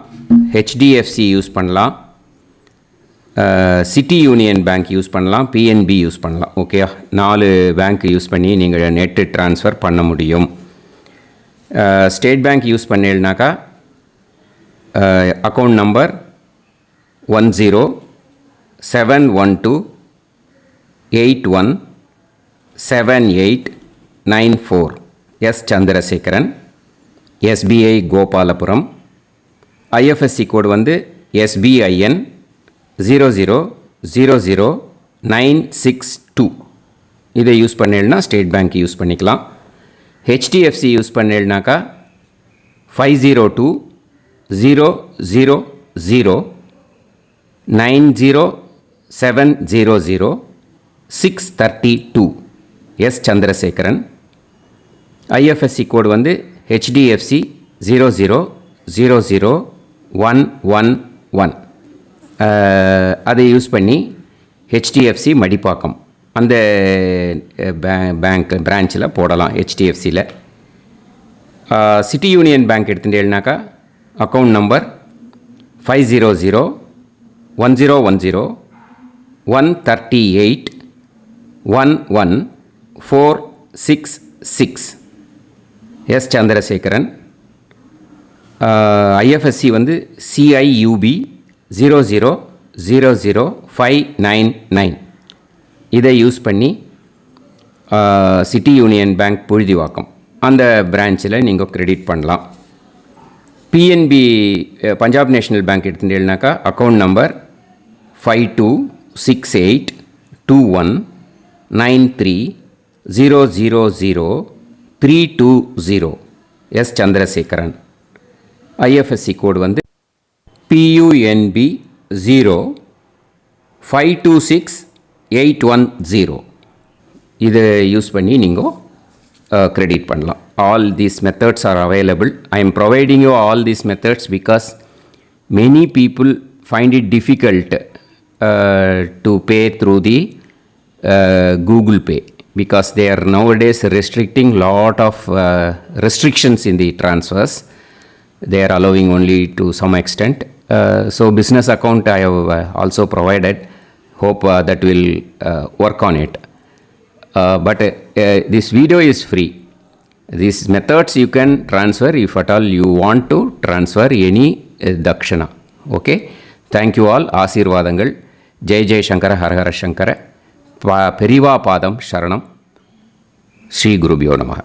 ஹெச்டிஎஃப்சி யூஸ் பண்ணலாம், சிட்டி யூனியன் பேங்க் யூஸ் பண்ணலாம், பிஎன்பி யூஸ் பண்ணலாம். ஓகேயா? 4 பேங்க் யூஸ் பண்ணி நீங்கள் நெட்டு ட்ரான்ஸ்ஃபர் பண்ண முடியும். ஸ்டேட் பேங்க் யூஸ் பண்ணீங்கனாக்கா account number 1071281789 S Chandrasekaran, SBI Gopalapuram, IFSC code வந்து SBIN 0000962 இதை யூஸ் பண்ணேன்னா ஸ்டேட் பேங்க் யூஸ் பண்ணிக்கலாம். ஹெச்டிஎஃப்சி யூஸ் பண்ணேன்னாக்கா 5020090700 எஸ் சந்திரசேகரன். ஐஎஃப்எஸ்சி கோடு வந்து HDFC 0000111 அதை யூஸ் பண்ணி HDFC மடிப்பாக்கம் அந்த பேங்க் பிரான்ச்சில் போடலாம். HDFCயில் சிட்டி யூனியன் பேங்க் எடுத்துட்டேன்னாக்கா account number 5001010381146 S Chandrasekaran. IFSC வந்து CIUB 0000599 இதை யூஸ் பண்ணி சிட்டி யூனியன் பேங்க் புழுதிவாக்கம் அந்த பிரான்ச்சில் நீங்கள் கிரெடிட் பண்ணலாம். பிஎன்பி பஞ்சாப் நேஷ்னல் பேங்க் எடுத்துட்டேன்னாக்கா account number 52682193000320 S Chandrasekaran. IFSC code வந்து PUNB 0526810 இதை யூஸ் பண்ணி நீங்கள் கிரெடிட் பண்ணலாம். All these methods are available. I am providing you all these methods because many people find it difficult to pay through the Google Pay because they are nowadays restricting lot of restrictions in the transfers. They are allowing only to some extent. So business account I have also provided. Hope that will work on it. But this video is free. These methods you can transfer if at all you want to transfer any dakshana. Okay. Thank you all. ஆசீர்வாதங்கள். ஜெய் ஜெய் சங்கர ஹர ஹர சங்கர. பெரிவா பாதம் சரணம். ஸ்ரீ குருபியோ நமஹ.